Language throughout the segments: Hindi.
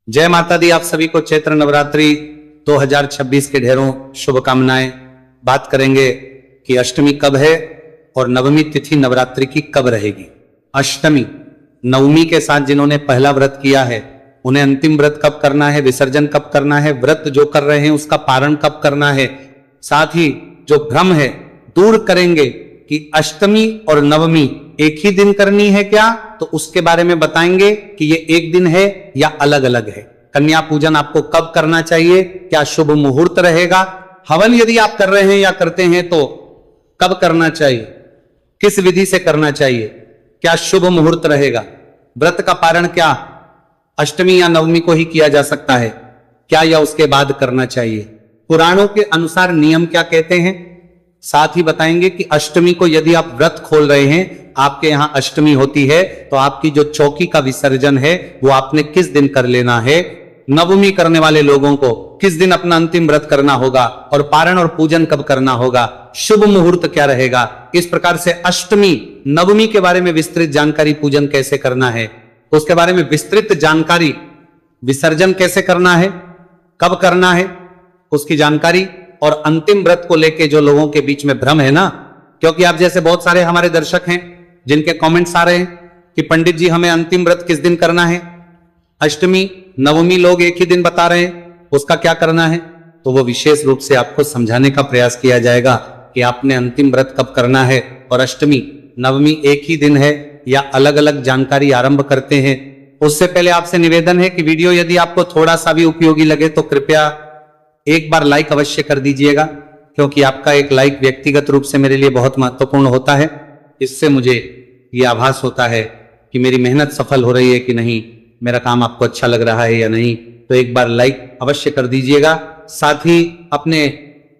जय माता दी। आप सभी को चैत्र नवरात्रि 2026 के ढेरों शुभकामनाएं। बात करेंगे कि अष्टमी कब है और नवमी तिथि नवरात्रि की कब रहेगी। अष्टमी नवमी के साथ जिन्होंने पहला व्रत किया है उन्हें अंतिम व्रत कब करना है, विसर्जन कब करना है, व्रत जो कर रहे हैं उसका पारण कब करना है, साथ ही जो भ्रम है दूर करेंगे कि अष्टमी और नवमी एक ही दिन करनी है क्या, तो उसके बारे में बताएंगे कि ये एक दिन है या अलग अलग है। कन्या पूजन आपको कब करना चाहिए, क्या शुभ मुहूर्त रहेगा, हवन यदि आप कर रहे हैं या करते हैं तो कब करना चाहिए, किस विधि से करना चाहिए, क्या शुभ मुहूर्त रहेगा, व्रत का पारण क्या अष्टमी या नवमी को ही किया जा सकता है क्या या उसके बाद करना चाहिए, पुराणों के अनुसार नियम क्या कहते हैं। साथ ही बताएंगे कि अष्टमी को यदि आप व्रत खोल रहे हैं, आपके यहां अष्टमी होती है तो आपकी जो चौकी का विसर्जन है वो आपने किस दिन कर लेना है, नवमी करने वाले लोगों को किस दिन अपना अंतिम व्रत करना होगा और पारण और पूजन कब करना होगा, शुभ मुहूर्त क्या रहेगा। इस प्रकार से अष्टमी नवमी के बारे में विस्तृत जानकारी, पूजन कैसे करना है उसके बारे में विस्तृत जानकारी, विसर्जन कैसे करना है, कब करना है उसकी जानकारी, और अंतिम व्रत को लेके जो लोगों के बीच में भ्रम है ना, क्योंकि आप जैसे बहुत सारे हमारे दर्शक हैं जिनके कमेंट्स आ रहे हैं कि पंडित जी हमें अंतिम व्रत किस दिन करना है, अष्टमी नवमी लोग एक ही दिन बता रहे हैं, उसका क्या करना है, तो वो विशेष रूप से आपको समझाने का प्रयास किया जाएगा कि आपने अंतिम व्रत कब करना है और अष्टमी नवमी एक ही दिन है या अलग अलग जानकारी आरंभ करते हैं। उससे पहले आपसे निवेदन है कि वीडियो यदि आपको थोड़ा सा भी उपयोगी लगे तो कृपया एक बार लाइक अवश्य कर दीजिएगा, क्योंकि आपका एक लाइक व्यक्तिगत रूप से मेरे लिए बहुत महत्वपूर्ण होता है। इससे मुझे ये आभास होता है कि मेरी मेहनत सफल हो रही है कि नहीं, मेरा काम आपको अच्छा लग रहा है या नहीं, तो एक बार लाइक अवश्य कर दीजिएगा। साथ ही अपने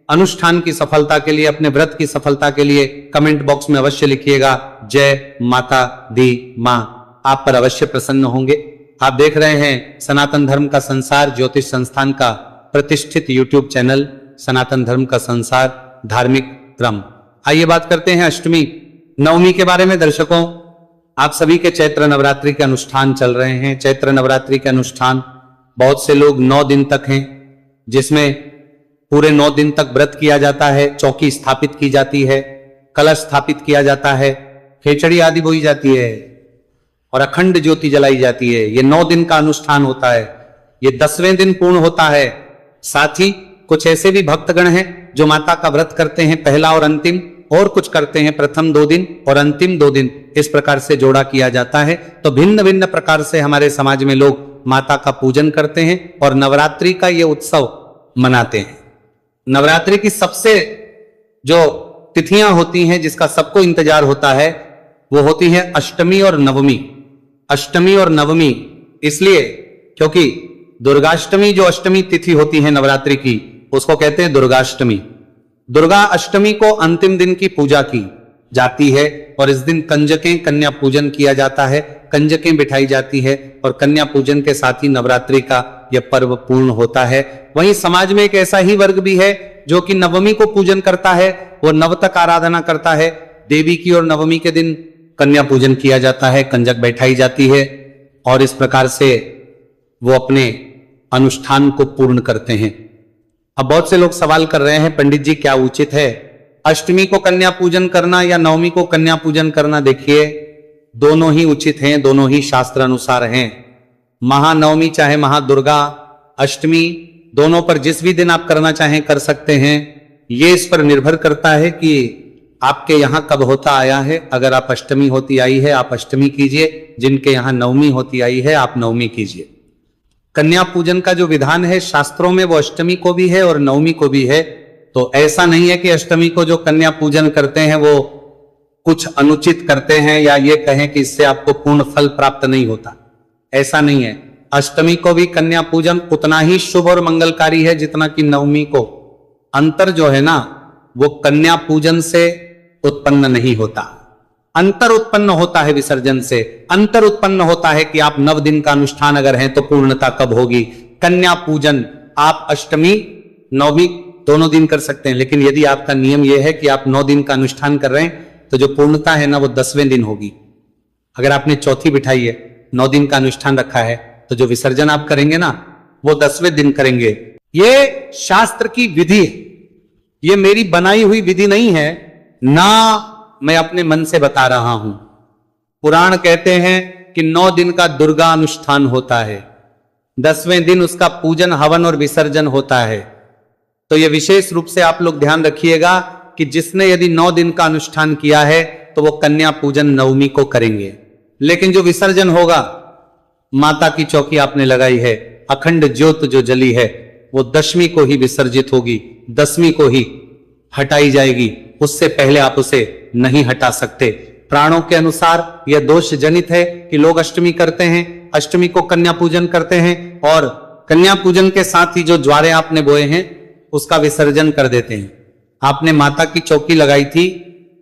अनुष्ठान की सफलता के लिए, अपने व्रत की सफलता के लिए कमेंट बॉक्स में अवश्य लिखिएगा जय माता दी मां, आप पर अवश्य प्रसन्न होंगे। आप देख रहे हैं सनातन धर्म का संसार ज्योतिष संस्थान का प्रतिष्ठित यूट्यूब चैनल सनातन धर्म का संसार धार्मिक क्रम। आइए बात करते हैं अष्टमी नवमी के बारे में। दर्शकों, आप सभी के चैत्र नवरात्रि के अनुष्ठान चल रहे हैं। चैत्र नवरात्रि के अनुष्ठान बहुत से लोग 9 दिन तक हैं, जिसमें पूरे 9 दिन तक व्रत किया जाता है, चौकी स्थापित की जाती है, कलश स्थापित किया जाता है, खिचड़ी आदि बोई जाती है और अखंड ज्योति जलाई जाती है। ये 9 दिन का अनुष्ठान होता है, ये 10वें दिन पूर्ण होता है। साथ ही कुछ ऐसे भी भक्तगण हैं जो माता का व्रत करते हैं पहला और अंतिम, और कुछ करते हैं प्रथम 2 दिन और अंतिम 2 दिन, इस प्रकार से जोड़ा किया जाता है। तो भिन्न भिन्न प्रकार से हमारे समाज में लोग माता का पूजन करते हैं और नवरात्रि का ये उत्सव मनाते हैं। नवरात्रि की सबसे जो तिथियां होती हैं जिसका सबको इंतजार होता है वो होती है अष्टमी और नवमी। अष्टमी और नवमी इसलिए क्योंकि दुर्गाष्टमी जो अष्टमी तिथि होती है नवरात्रि की, उसको कहते हैं दुर्गाष्टमी। दुर्गा अष्टमी को अंतिम दिन की पूजा की जाती है और इस दिन कंजकें कन्या पूजन किया जाता है, कंजकें बिठाई जाती है और कन्या पूजन के साथ ही नवरात्रि का यह पर्व पूर्ण होता है। वहीं समाज में एक ऐसा ही वर्ग भी है जो कि नवमी को पूजन करता है, वो नवतक आराधना करता है देवी की, और नवमी के दिन कन्या पूजन किया जाता है, कंजक बैठाई जाती है और इस प्रकार से वो अपने अनुष्ठान को पूर्ण करते हैं। अब बहुत से लोग सवाल कर रहे हैं पंडित जी क्या उचित है, अष्टमी को कन्या पूजन करना या नवमी को कन्या पूजन करना। देखिए, दोनों ही उचित हैं, दोनों ही शास्त्र अनुसार हैं। महानवमी चाहे महादुर्गा अष्टमी, दोनों पर जिस भी दिन आप करना चाहें कर सकते हैं। ये इस पर निर्भर करता है कि आपके यहां कब होता आया है। अगर आप अष्टमी होती आई है आप अष्टमी कीजिए, जिनके यहां नवमी होती आई है आप नवमी कीजिए। कन्या पूजन का जो विधान है शास्त्रों में वो अष्टमी को भी है और नवमी को भी है। तो ऐसा नहीं है कि अष्टमी को जो कन्या पूजन करते हैं वो कुछ अनुचित करते हैं या ये कहें कि इससे आपको पूर्ण फल प्राप्त नहीं होता, ऐसा नहीं है। अष्टमी को भी कन्या पूजन उतना ही शुभ और मंगलकारी है जितना कि नवमी को। अंतर जो है ना वो कन्या पूजन से उत्पन्न नहीं होता, अंतर उत्पन्न होता है विसर्जन से। अंतर उत्पन्न होता है कि आप 9 दिन का अनुष्ठान अगर है तो पूर्णता कब होगी। कन्या पूजन आप अष्टमी नवमी दोनों दिन कर सकते हैं, लेकिन यदि आपका नियम यह है कि आप 9 दिन का अनुष्ठान कर रहे हैं तो जो पूर्णता है ना वो 10वें दिन होगी। अगर आपने चौथी बिठाई है, 9 दिन का अनुष्ठान रखा है तो जो विसर्जन आप करेंगे ना वो 10वें दिन करेंगे। ये शास्त्र की विधि है, ये मेरी बनाई हुई विधि नहीं है, ना मैं अपने मन से बता रहा हूं। पुराण कहते हैं कि 9 दिन का दुर्गा अनुष्ठान होता है, 10वें दिन उसका पूजन हवन और विसर्जन होता है। तो यह विशेष रूप से आप लोग ध्यान रखिएगा कि जिसने यदि 9 दिन का अनुष्ठान किया है तो वो कन्या पूजन नवमी को करेंगे। लेकिन जो विसर्जन होगा, माता की चौकी आपने लगाई है, अखंड ज्योत जो जली है वो 10वीं को ही विसर्जित होगी, 10वीं को ही हटाई जाएगी, उससे पहले आप उसे नहीं हटा सकते। प्राणों के अनुसार यह दोष जनित है कि लोग अष्टमी करते हैं, अष्टमी को कन्या पूजन करते हैं और कन्या पूजन के साथ ही जो ज्वारे आपने बोए हैं उसका विसर्जन कर देते हैं। आपने माता की चौकी लगाई थी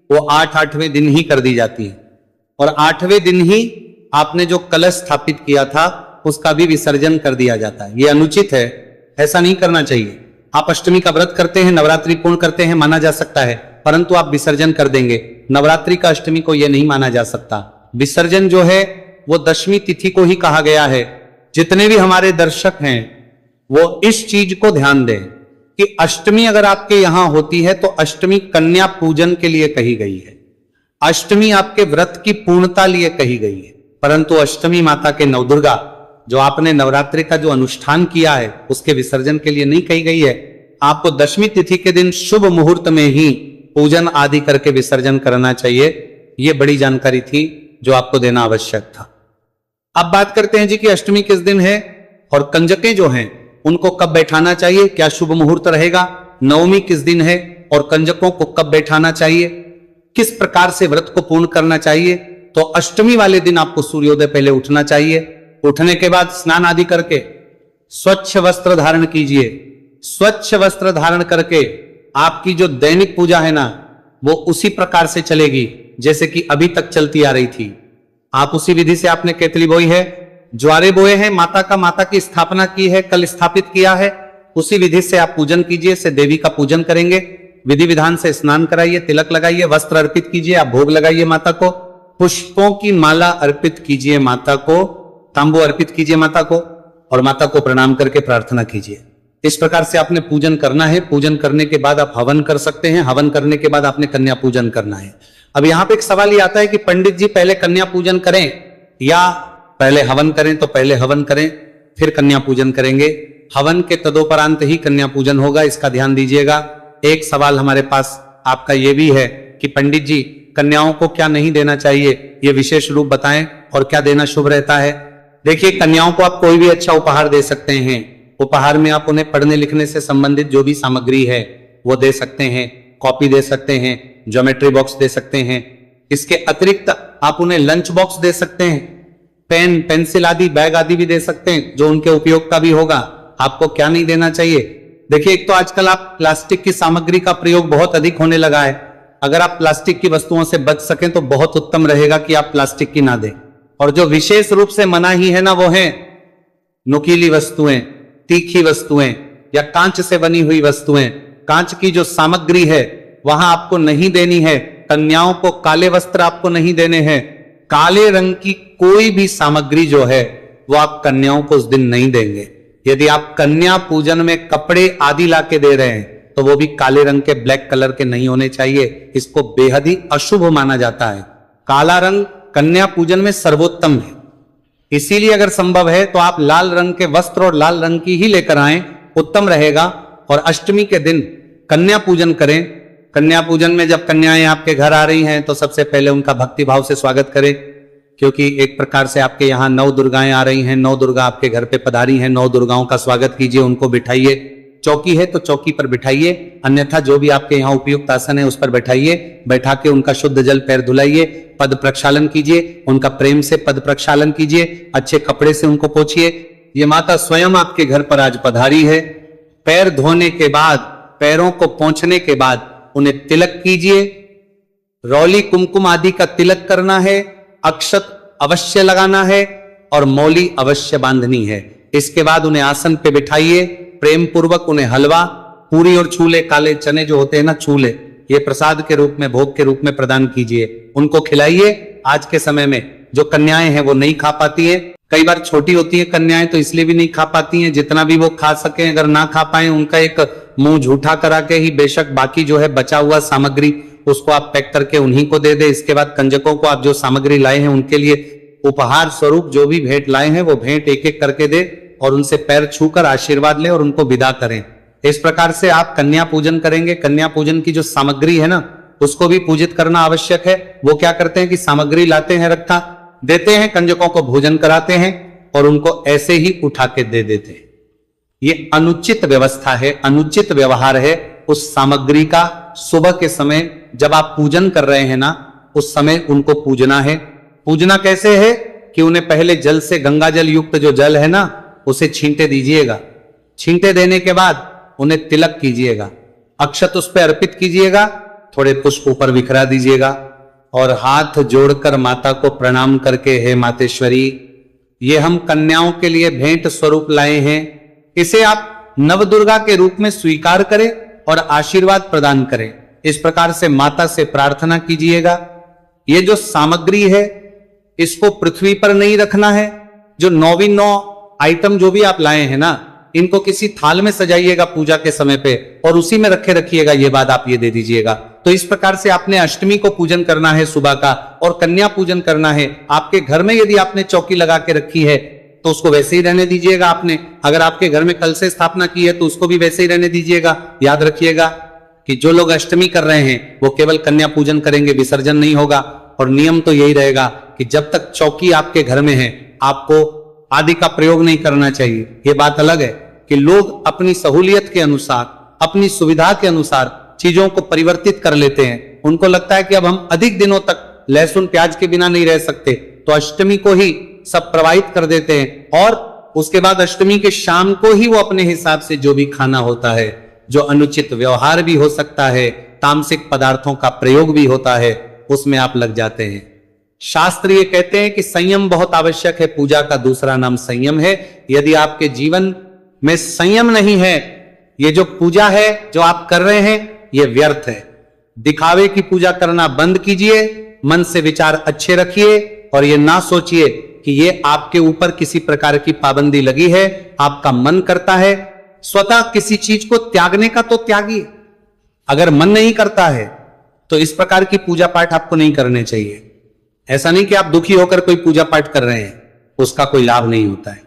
वो 8वें दिन ही कर दी जाती है, और 8वें दिन ही आपने जो कलश स्थापित किया था उसका भी विसर्जन कर दिया जाता है। यह अनुचित है, ऐसा नहीं करना चाहिए। आप अष्टमी का व्रत करते हैं, नवरात्रि पूर्ण करते हैं, माना जा सकता है, परंतु आप विसर्जन कर देंगे। नवरात्रि का अष्टमी को यह नहीं माना जा सकता। विसर्जन जो है वो 10वीं तिथि को ही कहा गया है। जितने भी हमारे दर्शक हैं वो इस चीज को ध्यान दें कि अष्टमी अगर आपके यहां होती है तो अष्टमी कन्या पूजन के लिए कही गई है, अष्टमी आपके व्रत की पूर्णता लिए कही गई है, परंतु अष्टमी माता के नवदुर्गा जो आपने नवरात्रि का जो अनुष्ठान किया है उसके विसर्जन के लिए नहीं कही गई है। आपको 10वीं तिथि के दिन शुभ मुहूर्त में ही पूजन आदि करके विसर्जन करना चाहिए। यह बड़ी जानकारी थी जो आपको देना आवश्यक था। अब बात करते हैं जी कि अष्टमी किस दिन है और कंजकें जो हैं उनको कब बैठाना चाहिए, क्या शुभ मुहूर्त रहेगा, नवमी किस दिन है और कंजकों को कब बैठाना चाहिए, किस प्रकार से व्रत को पूर्ण करना चाहिए। तो अष्टमी वाले दिन आपको सूर्योदय पहले उठना चाहिए, उठने के बाद स्नान आदि करके स्वच्छ वस्त्र धारण कीजिए। स्वच्छ वस्त्र धारण करके आपकी जो दैनिक पूजा है ना वो उसी प्रकार से चलेगी जैसे कि अभी तक चलती आ रही थी। आप उसी विधि से आपने केतली बोई है, ज्वारे बोए हैं, माता की स्थापना की है, कल स्थापित किया है, उसी विधि से आप पूजन कीजिए। से देवी का पूजन करेंगे, विधि विधान से स्नान कराइए, तिलक लगाइए, वस्त्र अर्पित कीजिए, आप भोग लगाइए माता को, पुष्पों की माला अर्पित कीजिए माता को, तांबू अर्पित कीजिए माता को और माता को प्रणाम करके प्रार्थना कीजिए। इस प्रकार से आपने पूजन करना है। पूजन करने के बाद आप हवन कर सकते हैं, हवन करने के बाद आपने कन्या पूजन करना है। अब यहां पे एक सवाल ये आता है कि पंडित जी पहले कन्या पूजन करें या पहले हवन करें। तो पहले हवन करें फिर कन्या पूजन करेंगे, हवन के तदोपरांत ही कन्या पूजन होगा, इसका ध्यान दीजिएगा। एक सवाल हमारे पास आपका यह भी है कि पंडित जी कन्याओं को क्या नहीं देना चाहिए, ये विशेष रूप बताएं और क्या देना शुभ रहता है। देखिए, कन्याओं को आप कोई भी अच्छा उपहार दे सकते हैं। उपहार में आप उन्हें पढ़ने लिखने से संबंधित जो भी सामग्री है वो दे सकते हैं, कॉपी दे सकते हैं, ज्योमेट्री बॉक्स दे सकते हैं। इसके अतिरिक्त आप उन्हें लंच बॉक्स दे सकते हैं, पेन पेंसिल आदि बैग आदि भी दे सकते हैं जो उनके उपयोग का भी होगा। आपको क्या नहीं देना चाहिए, देखिए एक तो आजकल आप प्लास्टिक की सामग्री का प्रयोग बहुत अधिक होने लगा है। अगर आप प्लास्टिक की वस्तुओं से बच सकें तो बहुत उत्तम रहेगा कि आप प्लास्टिक की ना दें। और जो विशेष रूप से मना ही है ना वो है नुकीली वस्तुएं, तीखी वस्तुएं या कांच से बनी हुई वस्तुएं। कांच की जो सामग्री है वहां आपको नहीं देनी है। कन्याओं को काले वस्त्र आपको नहीं देने हैं। काले रंग की कोई भी सामग्री जो है वो आप कन्याओं को उस दिन नहीं देंगे। यदि आप कन्या पूजन में कपड़े आदि लाके दे रहे हैं तो वो भी काले रंग के, ब्लैक कलर के नहीं होने चाहिए। इसको बेहद ही अशुभ माना जाता है। काला रंग कन्या पूजन में सर्वोत्तम है, इसीलिए अगर संभव है तो आप लाल रंग के वस्त्र और लाल रंग की ही लेकर आएं, उत्तम रहेगा। और अष्टमी के दिन कन्या पूजन करें। कन्या पूजन में जब कन्याएं आपके घर आ रही हैं तो सबसे पहले उनका भक्ति भाव से स्वागत करें, क्योंकि एक प्रकार से आपके यहाँ 9 दुर्गाएं आ रही हैं। 9 दुर्गा आपके घर पे पधारी हैं। 9 दुर्गाओं का स्वागत कीजिए, उनको बिठाइए। चौकी है तो चौकी पर बिठाइए, अन्यथा जो भी आपके यहाँ उपयुक्त आसन है उस पर बैठाइए। बैठा के उनका शुद्ध जल पैर धुलाइए, पद प्रक्षालन कीजिए, उनका प्रेम से पद प्रक्षालन कीजिए, अच्छे कपड़े से उनको पोंछिए। ये माता स्वयं आपके घर पर आज पधारी है। पैर धोने के बाद, पैरों को पोंछने के बाद उन्हें तिलक कीजिए। रौली कुमकुम आदि का तिलक करना है, अक्षत अवश्य लगाना है और मौली अवश्य बांधनी है। इसके बाद उन्हें आसन पे बिठाइए, प्रेम पूर्वक उन्हें हलवा, पूरी और छूले, काले चने जो होते हैं ना छूले, ये प्रसाद के रूप में, भोग के रूप में प्रदान कीजिए, उनको खिलाइए। आज के समय में जो कन्याएं हैं वो नहीं खा पाती है। कई बार छोटी होती है कन्याएं तो इसलिए भी नहीं खा पाती हैं, जितना भी वो खा सके अगर ना खा पाए उनका एक मुंह झूठा करा के ही बेशक बाकी जो है बचा हुआ सामग्री उसको आप पैक करके उन्हीं को दे दे। इसके बाद कंजकों को आप जो सामग्री लाए हैं उनके लिए उपहार स्वरूप जो भी भेंट लाए हैं वो भेंट एक एक करके दे और उनसे पैर छूकर आशीर्वाद ले और उनको विदा करें। इस प्रकार से आप कन्या पूजन करेंगे। कन्या पूजन की जो सामग्री है ना उसको भी पूजित करना आवश्यक है। वो क्या करते हैं कि सामग्री लाते हैं, रखा देते हैं, कंजकों को भोजन कराते हैं और उनको ऐसे ही उठा के दे देते हैं। ये अनुचित व्यवस्था है, अनुचित व्यवहार है उस सामग्री का। सुबह के समय जब आप पूजन कर रहे हैं ना उस समय उनको पूजना है। पूजना कैसे है कि उन्हें पहले जल से, गंगा जल युक्त जो जल है ना उसे छींटे दीजिएगा। छींटे देने के बाद उन्हें तिलक कीजिएगा, अक्षत उस पर अर्पित कीजिएगा, थोड़े पुष्प ऊपर बिखरा दीजिएगा और हाथ जोड़कर माता को प्रणाम करके, हे मातेश्वरी ये हम कन्याओं के लिए भेंट स्वरूप लाए हैं, इसे आप नवदुर्गा के रूप में स्वीकार करें और आशीर्वाद प्रदान करें। इस प्रकार से माता से प्रार्थना कीजिएगा। ये जो सामग्री है इसको पृथ्वी पर नहीं रखना है। जो 9 आइटम जो भी आप लाए हैं ना इनको किसी थाल में सजाइएगा पूजा के समय पे और उसी में रखे रखिएगा। ये बात आप ये दे दीजिएगा। तो इस प्रकार से आपने अष्टमी को पूजन करना है सुबह का और कन्या पूजन करना है। आपके घर में यदि आपने चौकी लगा के रखी है तो उसको वैसे ही रहने दीजिएगा। आपने अगर आपके घर में कल से स्थापना की है तो उसको भी वैसे ही रहने दीजिएगा। याद रखिएगा कि जो लोग अष्टमी कर रहे हैं वो केवल कन्या पूजन करेंगे, विसर्जन नहीं होगा। और नियम तो यही रहेगा कि जब तक चौकी आपके घर में है आपको आदि का प्रयोग नहीं करना चाहिए। ये बात अलग है कि लोग अपनी सहूलियत के अनुसार, अपनी सुविधा के अनुसार चीजों को परिवर्तित कर लेते हैं। उनको लगता है कि अब हम अधिक दिनों तक लहसुन प्याज के बिना नहीं रह सकते तो अष्टमी को ही सब प्रवाहित कर देते हैं और उसके बाद अष्टमी के शाम को ही वो अपने हिसाब से जो भी खाना होता है, जो अनुचित व्यवहार भी हो सकता है, तामसिक पदार्थों का प्रयोग भी होता है, उसमें आप लग जाते हैं। शास्त्र ये कहते हैं कि संयम बहुत आवश्यक है। पूजा का दूसरा नाम संयम है। यदि आपके जीवन में संयम नहीं है, ये जो पूजा है जो आप कर रहे हैं ये व्यर्थ है। दिखावे की पूजा करना बंद कीजिए, मन से विचार अच्छे रखिए और ये ना सोचिए कि ये आपके ऊपर किसी प्रकार की पाबंदी लगी है। आपका मन करता है स्वतः किसी चीज को त्यागने का तो त्यागिए। अगर मन नहीं करता है तो इस प्रकार की पूजा पाठ आपको नहीं करने चाहिए। ऐसा नहीं कि आप दुखी होकर कोई पूजा पाठ कर रहे हैं, उसका कोई लाभ नहीं होता है।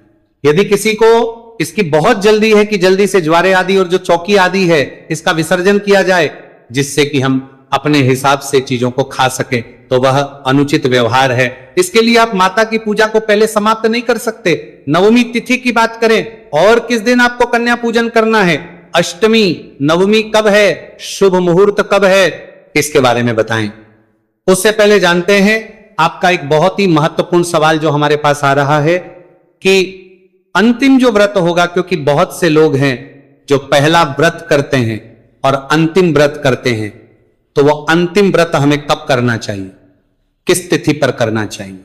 यदि किसी को इसकी बहुत जल्दी है कि जल्दी से ज्वारे आदि और जो चौकी आदि है इसका विसर्जन किया जाए जिससे कि हम अपने हिसाब से चीजों को खा सके, तो वह अनुचित व्यवहार है। इसके लिए आप माता की पूजा को पहले समाप्त नहीं कर सकते। नवमी तिथि की बात करें और किस दिन आपको कन्या पूजन करना है, अष्टमी, नवमी कब है, शुभ मुहूर्त कब है, इसके बारे में बताएं। उससे पहले जानते हैं आपका एक बहुत ही महत्वपूर्ण सवाल जो हमारे पास आ रहा है कि अंतिम जो व्रत होगा, क्योंकि बहुत से लोग हैं जो पहला व्रत करते हैं और अंतिम व्रत करते हैं, तो वो अंतिम व्रत हमें कब करना चाहिए, किस तिथि पर करना चाहिए।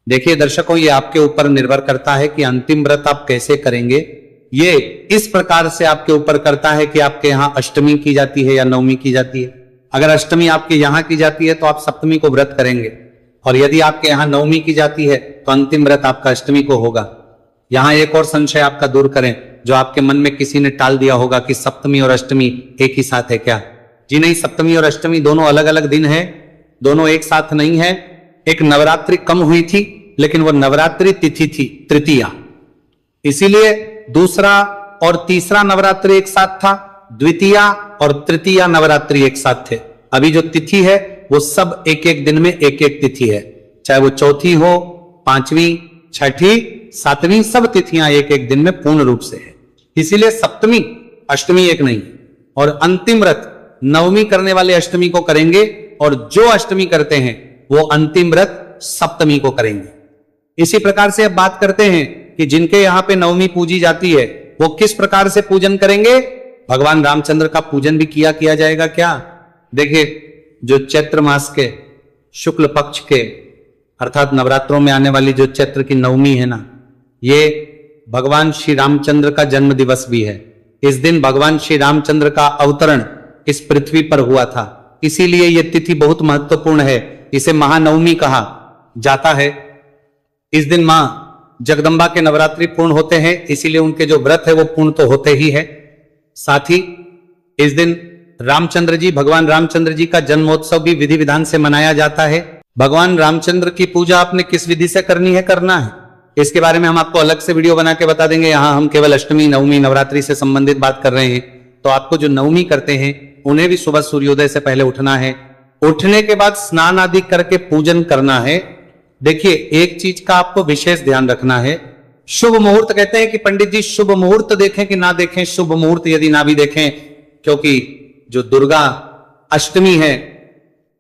देखिए दर्शकों, ये आपके ऊपर निर्भर करता है कि अंतिम व्रत आप कैसे करेंगे। ये इस प्रकार से आपके ऊपर करता है कि आपके यहां अष्टमी की जाती है या नवमी की जाती है। अगर अष्टमी आपके यहां की जाती है तो आप सप्तमी को व्रत करेंगे, और यदि आपके यहां नवमी की जाती है तो अंतिम व्रत आपका अष्टमी को होगा। यहां एक और संशय आपका दूर करें जो आपके मन में किसी ने टाल दिया होगा कि सप्तमी और अष्टमी एक ही साथ है क्या। जी नहीं, सप्तमी और अष्टमी दोनों अलग अलग दिन है, दोनों एक साथ नहीं है। एक नवरात्रि कम हुई थी लेकिन वो नवरात्रि तिथि थी तृतीया, इसीलिए दूसरा और तीसरा नवरात्रि एक साथ था, द्वितीया और तृतीया नवरात्रि एक साथ थे। अभी जो तिथि है वो सब एक एक दिन में एक एक तिथि है, चाहे वो चौथी हो, पांचवी, छठी, सातवीं, सब तिथियां एक एक दिन में पूर्ण रूप से है। इसीलिए सप्तमी अष्टमी एक नहीं, और अंतिम व्रत नवमी करने वाले अष्टमी को करेंगे और जो अष्टमी करते हैं वो अंतिम व्रत सप्तमी को करेंगे। इसी प्रकार से अब बात करते हैं कि जिनके यहां पे नवमी पूजी जाती है वो किस प्रकार से पूजन करेंगे। भगवान रामचंद्र का पूजन भी किया जाएगा क्या। देखिए, जो चैत्र मास के शुक्ल पक्ष के अर्थात नवरात्रों में आने वाली जो चैत्र की नवमी है ना, ये भगवान श्री रामचंद्र का जन्म दिवस भी है। इस दिन भगवान श्री रामचंद्र का अवतरण इस पृथ्वी पर हुआ था, इसीलिए यह तिथि बहुत महत्वपूर्ण है। इसे महानवमी कहा। जाता है। इस दिन मां जगदम्बा के नवरात्रि पूर्ण होते हैं, इसीलिए उनके जो व्रत है वो पूर्ण तो होते ही है। साथ ही इस दिन रामचंद्र जी, भगवान रामचंद्र जी का जन्मोत्सव भी विधि विधान से मनाया जाता है। भगवान रामचंद्र की पूजा आपने किस विधि से करनी है, करना है, इसके बारे में हम आपको अलग से वीडियो बना के बता देंगे। यहां हम केवल अष्टमी, नवमी, नवरात्रि से संबंधित बात कर रहे हैं। तो आपको जो नवमी करते हैं उन्हें भी सुबह सूर्योदय से पहले उठना है। उठने के बाद स्नान आदि करके पूजन करना है। देखिए, एक चीज का आपको विशेष ध्यान रखना है, शुभ मुहूर्त कहते हैं कि पंडित जी शुभ मुहूर्त देखें कि ना देखें। शुभ मुहूर्त यदि ना भी देखें, क्योंकि जो दुर्गा अष्टमी है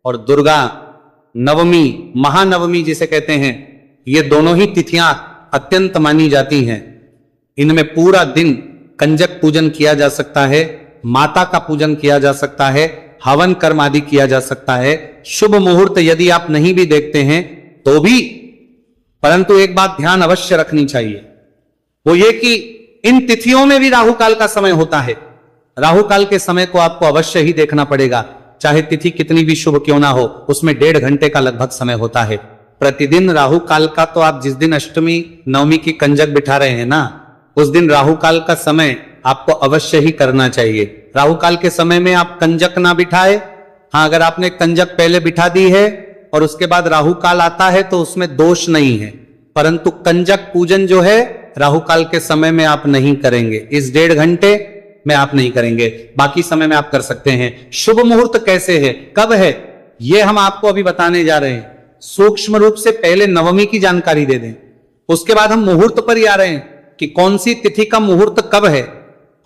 और दुर्गा नवमी, महानवमी जिसे कहते हैं, ये दोनों ही तिथियां अत्यंत मानी जाती हैं। इनमें पूरा दिन कंजक पूजन किया जा सकता है, माता का पूजन किया जा सकता है, हवन कर्म आदि किया जा सकता है। शुभ मुहूर्त यदि आप नहीं भी देखते हैं तो भी, परंतु एक बात ध्यान अवश्य रखनी चाहिए, वो ये कि इन तिथियों में भी राहु काल का समय होता है। राहु काल के समय को आपको अवश्य ही देखना पड़ेगा, चाहे तिथि कितनी भी शुभ क्यों ना हो, उसमें 1.5 घंटे का लगभग समय होता है प्रतिदिन राहु काल का। तो आप जिस दिन अष्टमी नवमी की कंजक बिठा रहे हैं ना, उस दिन राहु काल का समय आपको अवश्य ही करना चाहिए। राहु काल के समय में आप कंजक ना बिठाए। हाँ, अगर आपने कंजक पहले बिठा दी है और उसके बाद राहु काल आता है तो उसमें दोष नहीं है, परंतु कंजक पूजन जो है राहु काल के समय में आप नहीं करेंगे। इस 1.5 घंटे में आप नहीं करेंगे, बाकी समय में आप कर सकते हैं। शुभ मुहूर्त कैसे है, कब है, ये हम आपको अभी बताने जा रहे हैं। सूक्ष्म रूप से पहले नवमी की जानकारी दे दें, उसके बाद हम मुहूर्त पर ही आ रहे हैं कि कौन सी तिथि का मुहूर्त कब है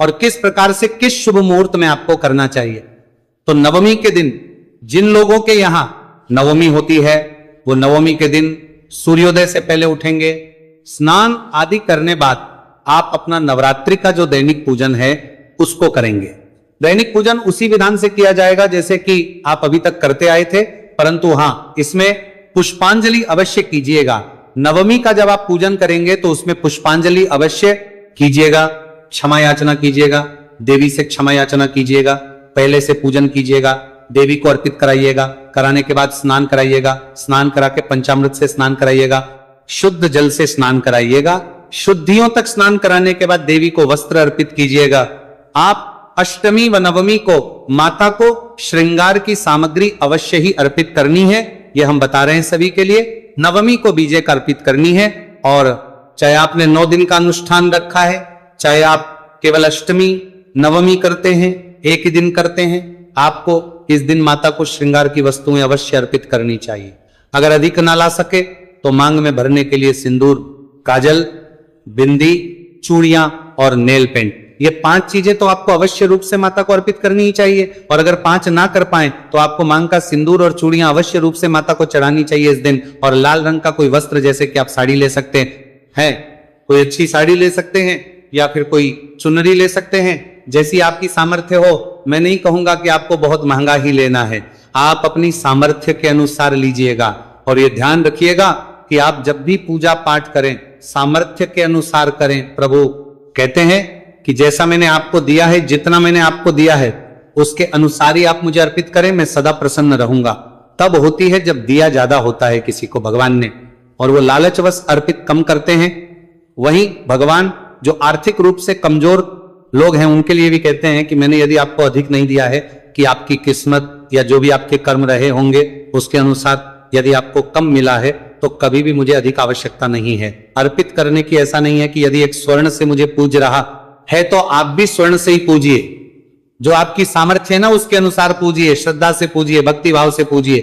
और किस प्रकार से किस शुभ मुहूर्त में आपको करना चाहिए। तो नवमी के दिन जिन लोगों के यहां नवमी होती है, वो नवमी के दिन सूर्योदय से पहले उठेंगे, स्नान आदि करने बाद आप अपना नवरात्रि का जो दैनिक पूजन है उसको करेंगे। दैनिक पूजन उसी विधान से किया जाएगा जैसे कि आप अभी तक करते आए थे, परंतु हां, इसमें पुष्पांजलि अवश्य कीजिएगा। नवमी का जब आप पूजन करेंगे तो उसमें पुष्पांजलि अवश्य कीजिएगा, क्षमा याचना कीजिएगा, देवी से क्षमा याचना कीजिएगा, पहले से पूजन कीजिएगा, देवी को अर्पित कराइएगा। कराने के बाद स्नान कराइएगा, स्नान करा के पंचामृत से स्नान कराइएगा, शुद्ध जल से स्नान कराइएगा। शुद्धियों तक स्नान कराने के बाद देवी को वस्त्र अर्पित कीजिएगा। आप अष्टमी व नवमी को माता को श्रृंगार की सामग्री अवश्य ही अर्पित करनी है, यह हम बता रहे हैं सभी के लिए। नवमी को बीजे का अर्पित करनी है, और चाहे आपने 9 दिन का अनुष्ठान रखा है, चाहे आप केवल अष्टमी नवमी करते हैं, एक ही दिन करते हैं, आपको इस दिन माता को श्रृंगार की वस्तुएं अवश्य अर्पित करनी चाहिए। अगर अधिक ना ला सके तो मांग में भरने के लिए सिंदूर, काजल, बिंदी, चूड़ियां और नेल पेंट, ये 5 चीजें तो आपको अवश्य रूप से माता को अर्पित करनी ही चाहिए। और अगर 5 ना कर पाए तो आपको मांग का सिंदूर और चूड़ियां अवश्य रूप से माता को चढ़ानी चाहिए इस दिन। और लाल रंग का कोई वस्त्र, जैसे कि आप साड़ी ले सकते हैं, कोई अच्छी साड़ी ले सकते हैं, या फिर कोई चुनरी ले सकते हैं, जैसी आपकी सामर्थ्य हो। मैं नहीं कहूंगा कि आपको बहुत महंगा ही लेना है, आप अपनी सामर्थ्य के अनुसार लीजिएगा। और ये ध्यान रखिएगा कि आप जब भी पूजा पाठ करें सामर्थ्य के अनुसार करें। प्रभु कहते हैं कि जैसा मैंने आपको दिया है, जितना मैंने आपको दिया है उसके अनुसार ही आप मुझे अर्पित करें, मैं सदा प्रसन्न रहूंगा। तब होती है जब दिया ज्यादा होता है किसी को भगवान ने, और वो लालचवश अर्पित कम करते हैं। वहीं भगवान जो आर्थिक रूप से कमजोर लोग हैं उनके लिए भी कहते हैं कि मैंने यदि आपको अधिक नहीं दिया है, कि आपकी किस्मत या जो भी आपके कर्म रहे होंगे उसके अनुसार यदि आपको कम मिला है तो कभी भी मुझे अधिक आवश्यकता नहीं है अर्पित करने की। ऐसा नहीं है कि यदि एक स्वर्ण से मुझे पूज रहा है तो आप भी स्वर्ण से ही पूजिए, जो आपकी सामर्थ्य है ना उसके अनुसार पूजिए, श्रद्धा से पूजिए, भक्ति भाव से पूजिए।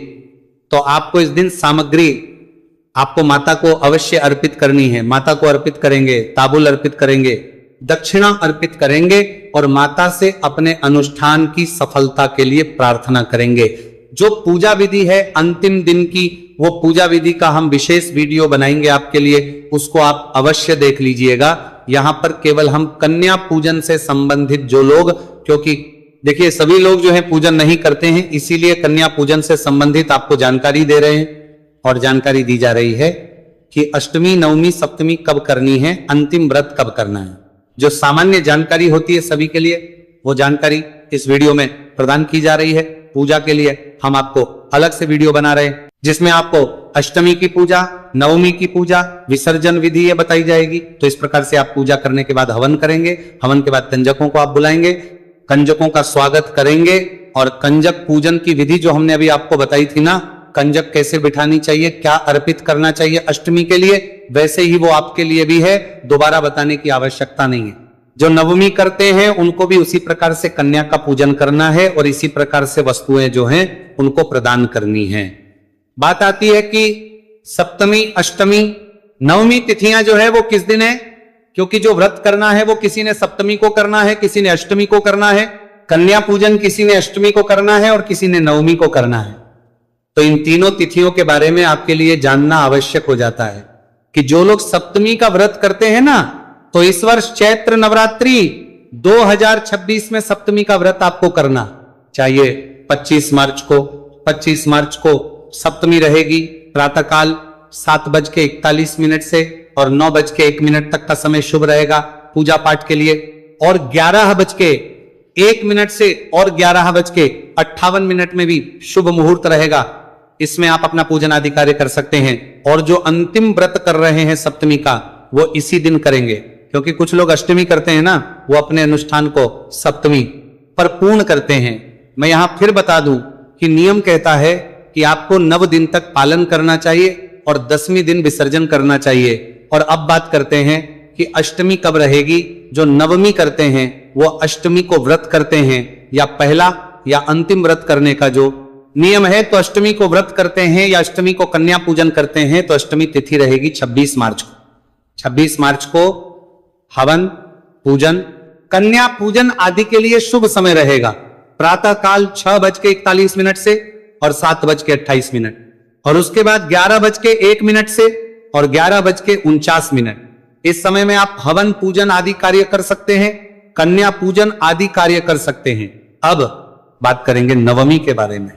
तो आपको इस दिन सामग्री आपको माता को अवश्य अर्पित करनी है। माता को अर्पित करेंगे, ताबुल अर्पित करेंगे, दक्षिणा अर्पित करेंगे और माता से अपने अनुष्ठान की सफलता के लिए प्रार्थना करेंगे। जो पूजा विधि है अंतिम दिन की, वो पूजा विधि का हम विशेष वीडियो बनाएंगे आपके लिए, उसको आप अवश्य देख लीजिएगा। यहां पर केवल हम कन्या पूजन से संबंधित जो लोग, क्योंकि देखिए सभी लोग जो है पूजन नहीं करते हैं, इसीलिए कन्या पूजन से संबंधित आपको जानकारी दे रहे हैं और जानकारी दी जा रही है कि अष्टमी, नवमी, सप्तमी कब करनी है, अंतिम व्रत कब करना है। जो सामान्य जानकारी होती है सभी के लिए, वो जानकारी इस वीडियो में प्रदान की जा रही है। पूजा के लिए हम आपको अलग से वीडियो बना रहे हैं जिसमें आपको अष्टमी की पूजा, नवमी की पूजा, विसर्जन विधि ये बताई जाएगी। तो इस प्रकार से आप पूजा करने के बाद हवन करेंगे। हवन के बाद कंजकों को आप बुलाएंगे, कंजकों का स्वागत करेंगे और कंजक पूजन की विधि जो हमने अभी आपको बताई थी ना, कंजक कैसे बिठानी चाहिए, क्या अर्पित करना चाहिए अष्टमी के लिए, वैसे ही वो आपके लिए भी है, दोबारा बताने की आवश्यकता नहीं है। जो नवमी करते हैं उनको भी उसी प्रकार से कन्या का पूजन करना है और इसी प्रकार से वस्तुएं जो हैं उनको प्रदान करनी है। बात आती है कि सप्तमी, अष्टमी, नवमी तिथियां जो है वो किस दिन है, क्योंकि जो व्रत करना है वो किसी ने सप्तमी को करना है, किसी ने अष्टमी को करना है, कन्या पूजन किसी ने अष्टमी को करना है और किसी ने नवमी को करना है। तो इन तीनों तिथियों के बारे में आपके लिए जानना आवश्यक हो जाता है कि जो लोग सप्तमी का व्रत करते हैं ना, तो इस वर्ष चैत्र नवरात्रि 2026 में सप्तमी का व्रत आपको करना चाहिए। 25 मार्च को सप्तमी रहेगी। प्रातःकाल 7:41 से और 9:01 तक का समय शुभ रहेगा पूजा पाठ के लिए, और 11:01 से और 11:58 में भी शुभ मुहूर्त रहेगा। इसमें आप अपना पूजन आदि कार्य कर सकते हैं। और जो अंतिम व्रत कर रहे हैं सप्तमी का, वो इसी दिन करेंगे, क्योंकि कुछ लोग अष्टमी करते हैं ना, वो अपने अनुष्ठान को सप्तमी पर पूर्ण करते हैं। मैं यहां फिर बता दूं कि नियम कहता है कि आपको 9 दिन तक पालन करना चाहिए और 10वें दिन विसर्जन करना चाहिए। और अब बात करते हैं कि अष्टमी कब रहेगी। जो नवमी करते हैं वो अष्टमी को व्रत करते हैं, या पहला या अंतिम व्रत करने का जो नियम है, तो अष्टमी को व्रत करते हैं या अष्टमी को कन्या पूजन करते हैं, तो अष्टमी तिथि रहेगी 26 मार्च को। 26 मार्च को हवन, पूजन, कन्या पूजन आदि के लिए शुभ समय रहेगा। प्रातःकाल 6:41 से और 7:28, और उसके बाद 11:01 से और 11:49। इस समय में आप हवन, पूजन आदि कार्य कर सकते हैं, कन्या पूजन आदि कार्य कर सकते हैं। अब बात करेंगे नवमी के बारे में।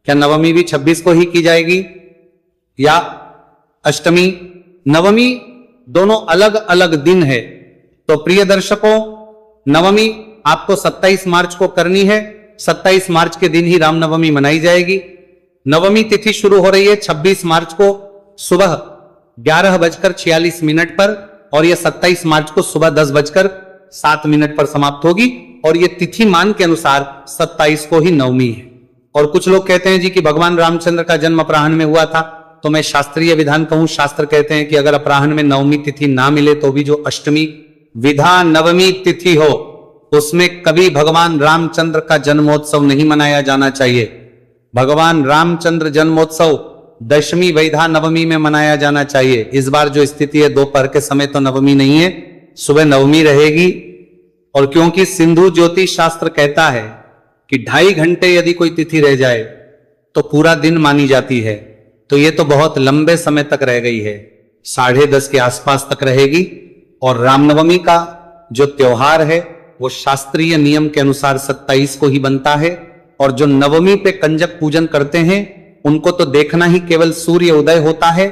क्या नवमी भी 26 को ही की जाएगी या अष्टमी? नवमी दोनों अलग अलग दिन है। तो प्रिय दर्शकों, नवमी आपको 27 मार्च को करनी है। 27 मार्च के दिन ही रामनवमी मनाई जाएगी। नवमी तिथि शुरू हो रही है 26 मार्च को सुबह 11:46 पर, और यह 27 मार्च को सुबह 10:07 पर समाप्त होगी। और यह तिथि मान के अनुसार 27 को ही नवमी है। और कुछ लोग कहते हैं जी कि भगवान रामचंद्र का जन्म अपराह्न में हुआ था, तो मैं शास्त्रीय विधान कहूं, शास्त्र कहते हैं कि अगर अपराह्न में नवमी तिथि ना मिले तो भी जो अष्टमी विधा नवमी तिथि हो, उसमें कभी भगवान रामचंद्र का जन्मोत्सव नहीं मनाया जाना चाहिए। भगवान रामचंद्र जन्मोत्सव दशमी वैधा नवमी में मनाया जाना चाहिए। इस बार जो स्थिति है, दोपहर के समय तो नवमी नहीं है, सुबह नवमी रहेगी। और क्योंकि सिंधु ज्योतिष शास्त्र कहता है कि 2.5 घंटे यदि कोई तिथि रह जाए तो पूरा दिन मानी जाती है, तो ये तो बहुत लंबे समय तक रह गई है, 10:30 के आसपास तक रहेगी। और रामनवमी का जो त्योहार है वो शास्त्रीय नियम के अनुसार 27 को ही बनता है। और जो नवमी पे कंजक पूजन करते हैं उनको तो देखना ही केवल सूर्य उदय होता है।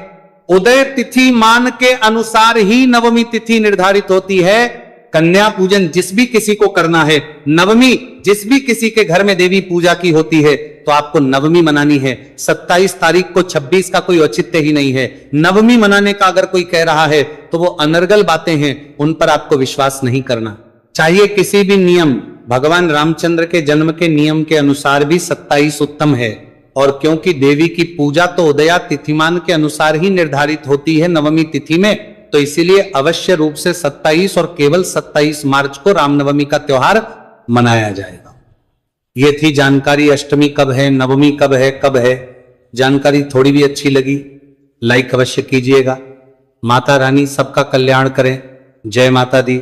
उदय तिथि मान के अनुसार ही नवमी तिथि निर्धारित होती है। कन्या पूजन जिस भी किसी को करना है, नवमी जिस भी किसी के घर में देवी पूजा की होती है, तो आपको नवमी मनानी है। 27 तारीख को 26 का कोई औचित्य ही नहीं है। नवमी मनाने का अगर कोई कह रहा है तो वो अनर्गल बातें हैं, उन पर आपको विश्वास नहीं करना चाहिए। किसी भी नियम, भगवान रामचंद्र के जन्म के नियम के अनुसार भी 27 उत्तम है। और क्योंकि देवी की पूजा तो उदया तिथिमान के अनुसार ही निर्धारित होती है नवमी तिथि में, तो इसीलिए अवश्य रूप से 27 और केवल 27 मार्च को रामनवमी का त्योहार मनाया जाएगा। ये थी जानकारी। अष्टमी कब है, नवमी कब है। जानकारी थोड़ी भी अच्छी लगी, लाइक अवश्य कीजिएगा। माता रानी सबका कल्याण करें। जय माता दी।